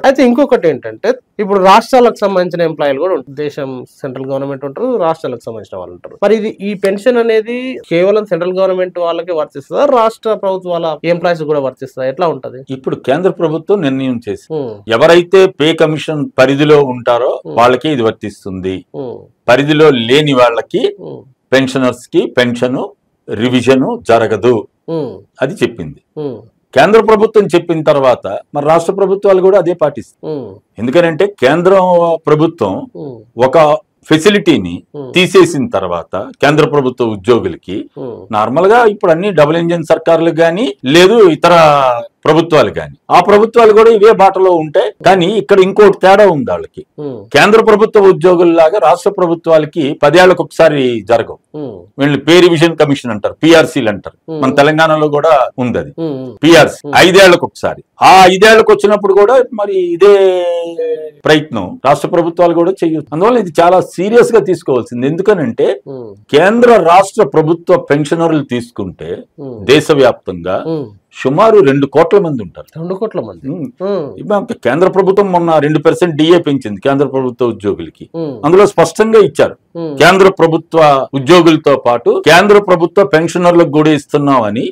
అయితే ఇంకొకటి ఏంటంటే ఇప్పుడు రాష్ట్రాలకు సంబంధించిన ఎంప్లాయీలు కూడా ఉంటారు. దేశం సెంట్రల్ గవర్నమెంట్ ఉంటారు, రాష్ట్రాలకు సంబంధించిన వాళ్ళు ఉంటారు. మరి ఈ పెన్షన్ అనేది కేవలం సెంట్రల్ గవర్నమెంట్ వాళ్ళకే వర్తిస్తుందా, రాష్ట్ర ప్రభుత్వాల ఎంప్లాయీస్ కూడా వర్తిస్తుందా, ఎట్లా ఉంటది? ఇప్పుడు కేంద్ర ప్రభుత్వం నిర్ణయం చేసి ఎవరైతే పే కమిషన్ పరిధిలో ఉంటారో వాళ్ళకి ఇది వర్తిస్తుంది, పరిధిలో లేని వాళ్ళకి పెన్షనర్స్ కి పెన్షన్ రివిజన్ జరగదు అది చెప్పింది. కేంద్ర ప్రభుత్వం చెప్పిన తర్వాత మరి రాష్ట్ర ప్రభుత్వాలు కూడా అదే పాటిస్తాయి. ఎందుకనంటే కేంద్ర ప్రభుత్వం ఒక ఫెసిలిటీని తీసేసిన తర్వాత కేంద్ర ప్రభుత్వ ఉద్యోగులకి నార్మల్ గా ఇప్పుడు అన్ని డబుల్ ఇంజిన్ సర్కార్లు గాని లేదు ఇతర ప్రభుత్వాలు గాని ఆ ప్రభుత్వాలు కూడా ఇవే బాటలో ఉంటాయి. కానీ ఇక్కడ ఇంకోటి తేడా ఉంది. వాళ్ళకి కేంద్ర ప్రభుత్వ ఉద్యోగుల్లాగా రాష్ట్ర ప్రభుత్వాలకి 10 ఏళ్లకు ఒకసారి జరగవు. వీళ్ళు పే రివిజన్ కమిషన్ అంటారు, పిఆర్సీలు అంటారు. మన తెలంగాణలో కూడా ఉంది అది పిఆర్సీ. 5 ఏళ్లకు ఒకసారి. ఆ 5 ఏళ్లకు వచ్చినప్పుడు కూడా మరి ఇదే ప్రయత్నం రాష్ట్ర ప్రభుత్వాలు కూడా చేయొచ్చు. అందువల్ల ఇది చాలా సీరియస్ గా తీసుకోవాల్సింది. ఎందుకనంటే కేంద్ర రాష్ట్ర ప్రభుత్వ పెన్షనర్లు తీసుకుంటే దేశవ్యాప్తంగా సుమారు 2 కోట్ల మంది ఉంటారు. 2 కోట్ల మంది. కేంద్ర ప్రభుత్వం మొన్న 2% డిఏ పెంచింది కేంద్ర ప్రభుత్వ ఉద్యోగులకి. అందులో స్పష్టంగా ఇచ్చారు కేంద్ర ప్రభుత్వ ఉద్యోగులతో పాటు కేంద్ర ప్రభుత్వ పెన్షనర్లకు కూడా ఇస్తున్నామని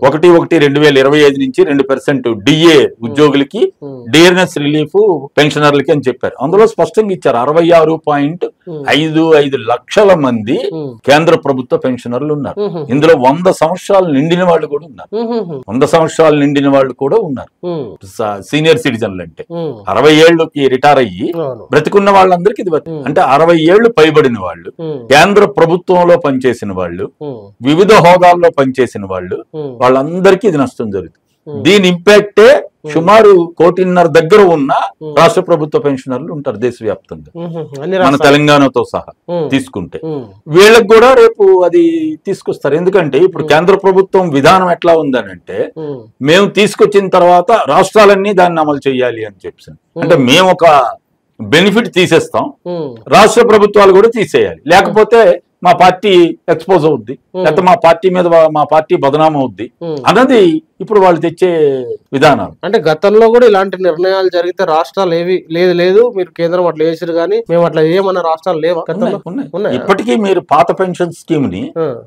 1/1/2025 నుంచి 2% డిఏ ఉద్యోగులకి డియర్నెస్ రిలీఫ్ పెన్షనర్లకి అని చెప్పారు. అందులో స్పష్టంగా ఇచ్చారు 66.55 లక్షల మంది కేంద్ర ప్రభుత్వ పెన్షనర్లు ఉన్నారు. ఇందులో 100 సంవత్సరాలు నిండిన వాళ్ళు కూడా ఉన్నారు. 100 సంవత్సరాలు నిండిన వాళ్ళు కూడా ఉన్నారు. సీనియర్ సిటిజన్లు అంటే 60 ఏళ్ళకి రిటైర్ అయ్యి బ్రతికున్న వాళ్ళందరికీ ఇది అంటే 60 ఏళ్లు పైబడిన వాళ్ళు, కేంద్ర ప్రభుత్వంలో పనిచేసిన వాళ్ళు, వివిధ హోదాల్లో పనిచేసిన వాళ్ళు, వాళ్ళందరికీ ఇది నష్టం జరుగుతుంది. దీని ఇంపాక్టే సుమారు 1.5 కోటి దగ్గర ఉన్న రాష్ట్ర ప్రభుత్వ పెన్షనర్లు ఉంటారు దేశవ్యాప్తంగా, మన తెలంగాణతో సహా తీసుకుంటే. వీళ్ళకి కూడా రేపు అది తీసుకొస్తారు. ఎందుకంటే ఇప్పుడు కేంద్ర ప్రభుత్వం విధానం ఎట్లా ఉందనంటే మేము తీసుకొచ్చిన తర్వాత రాష్ట్రాలన్నీ దాన్ని అమలు చేయాలి అని చెప్పి, అంటే మేము ఒక బెనిఫిట్ తీసేస్తాం, రాష్ట్ర ప్రభుత్వాలు కూడా తీసేయాలి, లేకపోతే మా పార్టీ ఎక్స్పోజ్ అవుద్ది, లేకపోతే మా పార్టీ మీద మా పార్టీ బదనాం అవుద్ది అన్నది ఇప్పుడు వాళ్ళు తెచ్చే విధానాలు. అంటే గతంలో కూడా ఇలాంటి నిర్ణయాలు జరిగితే రాష్ట్రాలు ఏవి లేదు మీరు కేంద్రం అట్లా చేసారు కానీ మేము అట్లా ఏమన్నా రాష్ట్రాలు లేవా? ఇప్పటికీ మీరు పాత పెన్షన్ స్కీమ్ ని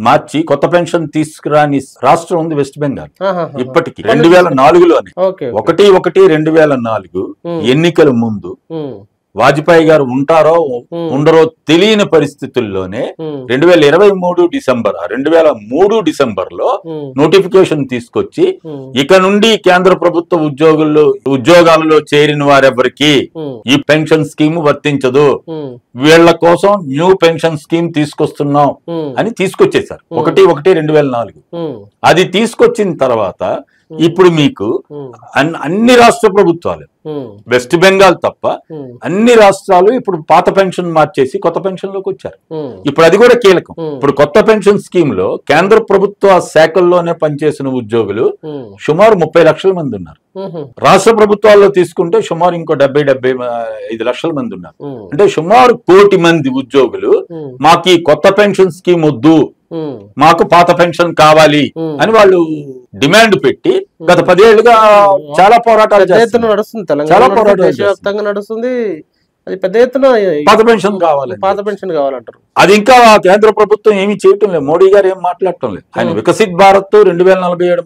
మార్చి కొత్త పెన్షన్ తీసుకురాని రాష్ట్రం ఉంది వెస్ట్ బెంగాల్. ఇప్పటికి 2004లోనే 1/1/2004 ఎన్నికల ముందు వాజ్పేయి గారు ఉంటారో ఉండరో తెలియని పరిస్థితుల్లోనే 2023 డిసెంబర్ లో నోటిఫికేషన్ తీసుకొచ్చి ఇక నుండి కేంద్ర ప్రభుత్వ ఉద్యోగాలలో చేరిన వారెవరికి ఈ పెన్షన్ స్కీమ్ వర్తించదు, వీళ్ల కోసం న్యూ పెన్షన్ స్కీమ్ తీసుకొస్తున్నాం అని తీసుకొచ్చేసారు 1/1/2004. అది తీసుకొచ్చిన తర్వాత ఇప్పుడు మీకు అన్ని రాష్ట్ర ప్రభుత్వాలు వెస్ట్ బెంగాల్ తప్ప అన్ని రాష్ట్రాలు ఇప్పుడు పాత పెన్షన్ మార్చేసి కొత్త పెన్షన్ లోకి వచ్చారు. ఇప్పుడు అది కూడా కీలకం. ఇప్పుడు కొత్త పెన్షన్ స్కీమ్ లో కేంద్ర ప్రభుత్వ శాఖల్లోనే పనిచేసిన ఉద్యోగులు సుమారు 30 లక్షల మంది ఉన్నారు. రాష్ట్ర ప్రభుత్వాల్లో తీసుకుంటే సుమారు ఇంకో 70-75 లక్షల మంది ఉన్నారు. అంటే సుమారు 1 కోటి మంది ఉద్యోగులు మాకు ఈ కొత్త పెన్షన్ స్కీమ్ వద్దు, మాకు పాత పెన్షన్ కావాలి అని వాళ్ళు డిమాండ్ పెట్టి గత 10 ఏళ్లుగా చాలా పోరాటాలు నడుస్తుంది. దేశవ్యాప్తంగా నడుస్తుంది. అది పెద్ద ఎత్తున పాత పెన్షన్ కావాలంటారు. అది ఇంకా కేంద్ర ప్రభుత్వం ఏమీ చేయటం లేదు, మోడీ గారు ఏం మాట్లాడటం లేదు. ఆయన వికసిత్ భారత్ 2047